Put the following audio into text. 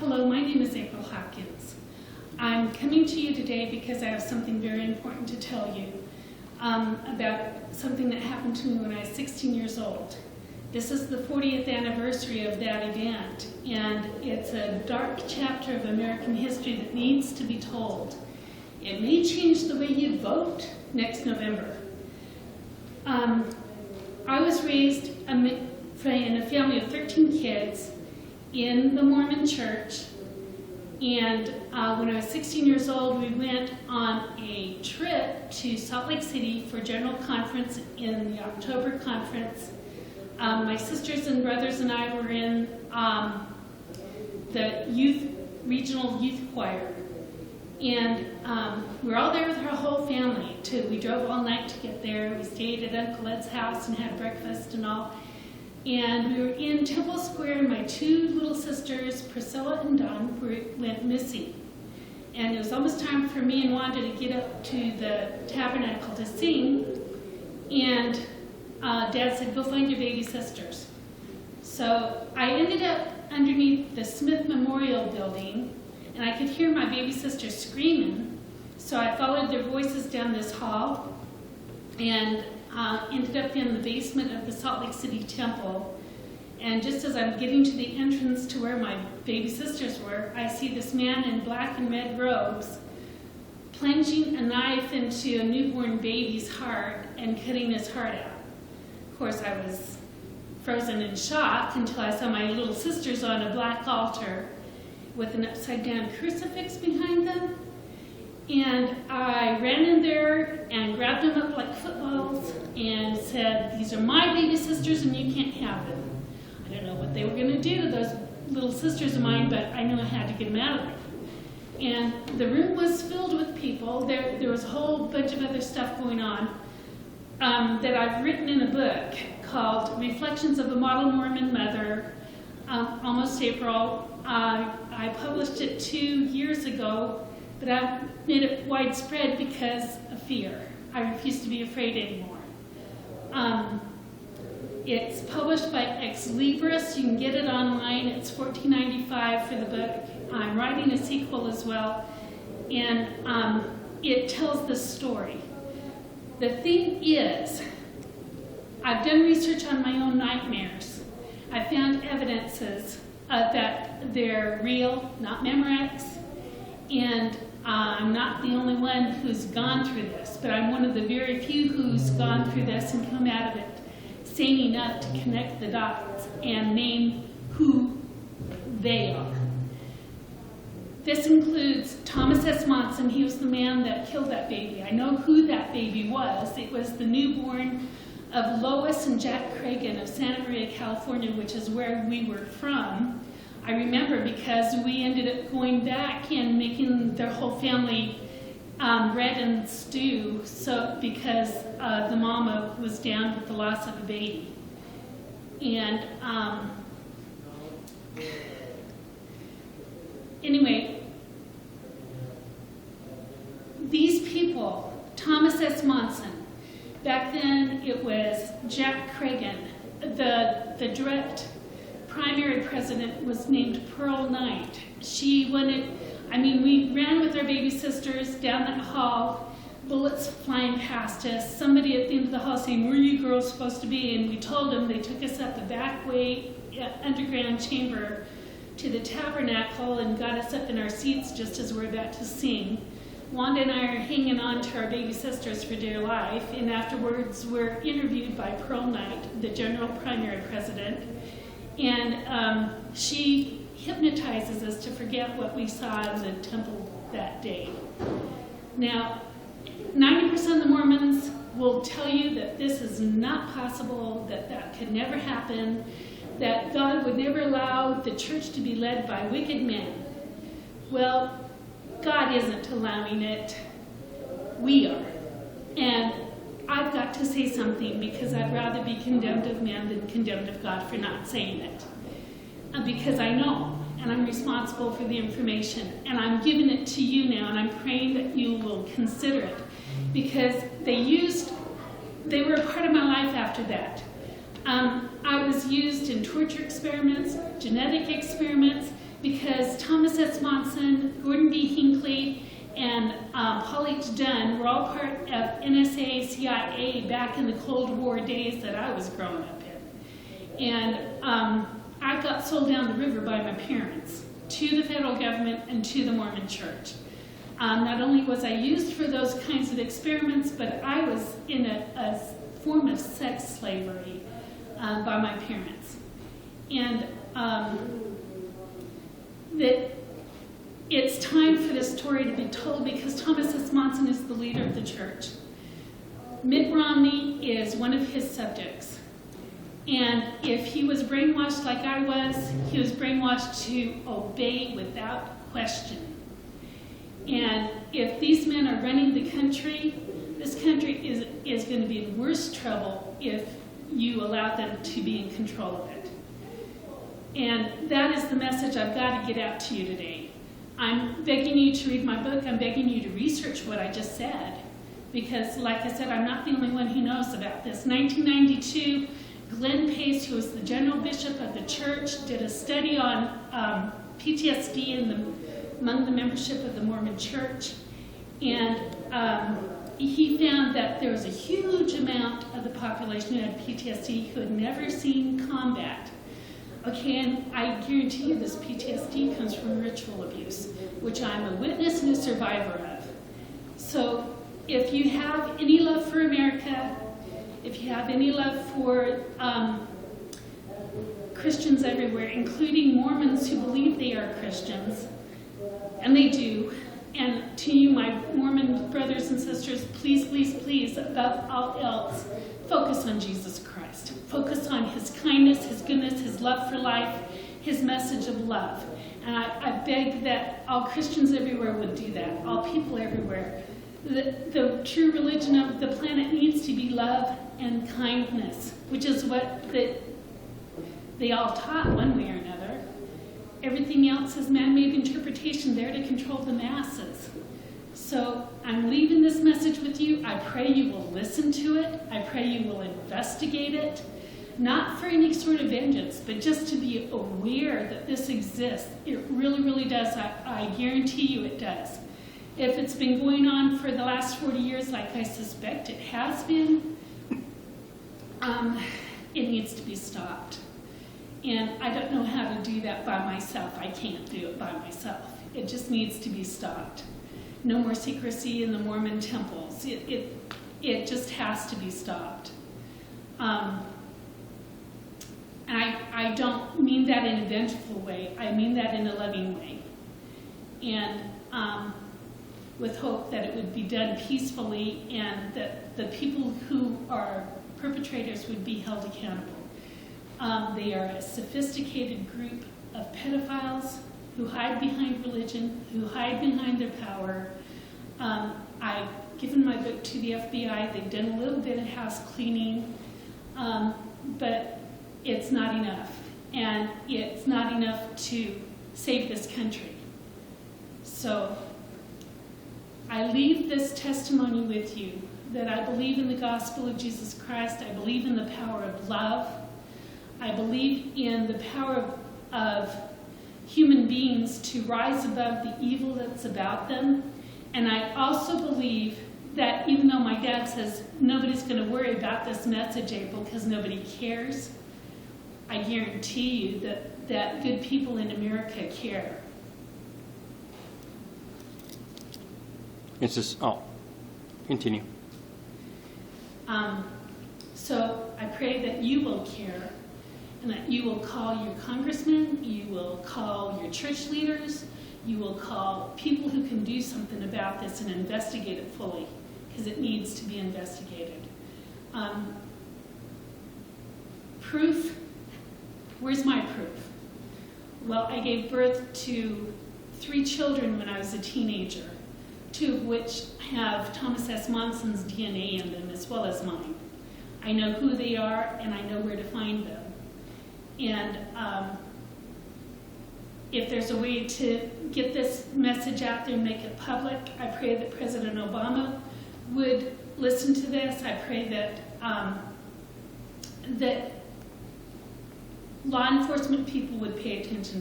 Hello, my name is April Hopkins. I'm coming to you today because I have something very important to tell you about something that happened to me when I was 16 years old. This is the 40th anniversary of that event, and it's a dark chapter of American history that needs to be told. It may change the way you vote next November. I was raised in a family of 13 kids in the Mormon church, and when I was 16 years old, we went on a trip to Salt Lake City for General Conference in the October conference. My sisters and brothers and I were in the regional youth choir, and we were all there with our whole family too. We drove all night to get there. We stayed at Uncle Ed's house and had breakfast and all. And we were in Temple Square, and my two little sisters, Priscilla and Dawn, went missing. And it was almost time for me and Wanda to get up to the tabernacle to sing. And Dad said, go find your baby sisters. So I ended up underneath the Smith Memorial Building, and I could hear my baby sisters screaming. So I followed their voices down this hall and ended up in the basement of the Salt Lake City Temple. And just as I'm getting to the entrance to where my baby sisters were, I see this man in black and red robes plunging a knife into a newborn baby's heart and cutting his heart out. Of course, I was frozen in shock until I saw my little sisters on a black altar with an upside-down crucifix behind them. And I ran in there and grabbed them up like footballs and said, these are my baby sisters and you can't have them. I don't know what they were going to do to those little sisters of mine, but I knew I had to get them out of there. And the room was filled with people. There was a whole bunch of other stuff going on that I've written in a book called Reflections of a Model Mormon Mother, almost April. I published it 2 years ago. But I've made it widespread because of fear. I refuse to be afraid anymore. It's published by Ex Libris. You can get it online. It's $14.95 for the book. I'm writing a sequel as well, and it tells the story. The thing is, I've done research on my own nightmares. I found evidences that they're real, not Memorex. And I'm not the only one who's gone through this, but I'm one of the very few who's gone through this and come out of it sane enough to connect the dots and name who they are. This includes Thomas S. Monson. He was the man that killed that baby. I know who that baby was. It was the newborn of Lois and Jack Cragen of Santa Maria, California, which is where we were from. I remember because we ended up going back and making their whole family bread and stew, because the mama was down with the loss of a baby. And anyway, these people, Thomas S. Monson, back then it was Jack Cragen, the direct primary president was named Pearl Knight. We ran with our baby sisters down that hall, bullets flying past us, somebody at the end of the hall saying, where are you girls supposed to be? And we told them. They took us up the back way, underground chamber to the tabernacle and got us up in our seats just as we're about to sing. Wanda and I are hanging on to our baby sisters for dear life, and afterwards we're interviewed by Pearl Knight, the general primary president. And she hypnotizes us to forget what we saw in the temple that day. Now, 90% of the Mormons will tell you that this is not possible, that could never happen, that God would never allow the church to be led by wicked men. Well, God isn't allowing it. We are. And I've got to say something because I'd rather be condemned of men than condemned of God for not saying it. Because I know, and I'm responsible for the information, and I'm giving it to you now, and I'm praying that you will consider it. Because they were a part of my life after that. I was used in torture experiments, genetic experiments, because Thomas S. Monson, Gordon B. Hinckley, and Paul H. Dunn were all part of NSA, CIA back in the Cold War days that I was growing up in. And I got sold down the river by my parents to the federal government and to the Mormon Church. Not only was I used for those kinds of experiments, but I was in a form of sex slavery by my parents. And that it's time for this story to be told because Thomas S. Monson is the leader of the church. Mitt Romney is one of his subjects. And if he was brainwashed like I was, he was brainwashed to obey without question. And if these men are running the country, this country is going to be in worse trouble if you allow them to be in control of it. And that is the message I've got to get out to you today. I'm begging you to read my book. I'm begging you to research what I just said. Because, like I said, I'm not the only one who knows about this. 1992, Glenn Pace, who was the general bishop of the church, did a study on PTSD among the membership of the Mormon Church. And he found that there was a huge amount of the population who had PTSD who had never seen combat. Okay, and I guarantee you this PTSD comes from ritual abuse, which I'm a witness and a survivor of. So if you have any love for America, if you have any love for Christians everywhere, including Mormons who believe they are Christians, and they do, and to you, my Mormon brothers and sisters, please, please, please, above all else, focus on Jesus Christ. Focus on his kindness, his goodness, his love for life, his message of love. And I beg that all Christians everywhere would do that, all people everywhere. The true religion of the planet needs to be love and kindness, which is what they all taught one way or another. Everything else is man-made interpretation there to control the masses. So I'm leaving this message with you. I pray you will listen to it. I pray you will investigate it. Not for any sort of vengeance, but just to be aware that this exists. It really, really does. I guarantee you it does. If it's been going on for the last 40 years, like I suspect it has been, it needs to be stopped. And I don't know how to do that by myself. I can't do it by myself. It just needs to be stopped. No more secrecy in the Mormon temples. It just has to be stopped. And I don't mean that in a vengeful way. I mean that in a loving way. And with hope that it would be done peacefully and that the people who are perpetrators would be held accountable. They are a sophisticated group of pedophiles who hide behind religion, who hide behind their power. I've given my book to the FBI. They've done a little bit of house cleaning, but it's not enough. And it's not enough to save this country. So I leave this testimony with you that I believe in the gospel of Jesus Christ. I believe in the power of love. I believe in the power of human beings to rise above the evil that's about them. And I also believe that even though my dad says nobody's going to worry about this message, April, because nobody cares, I guarantee you that good people in America care. It's just, continue. So I pray that you will care and that you will call your congressmen, you will call your church leaders, you will call people who can do something about this and investigate it fully, because it needs to be investigated. Proof, where's my proof? Well, I gave birth to 3 children when I was a teenager, 2 of which have Thomas S. Monson's DNA in them as well as mine. I know who they are and I know where to find them. And if there's a way to get this message out there and make it public, I pray that President Obama would listen to this. I pray that that law enforcement people would pay attention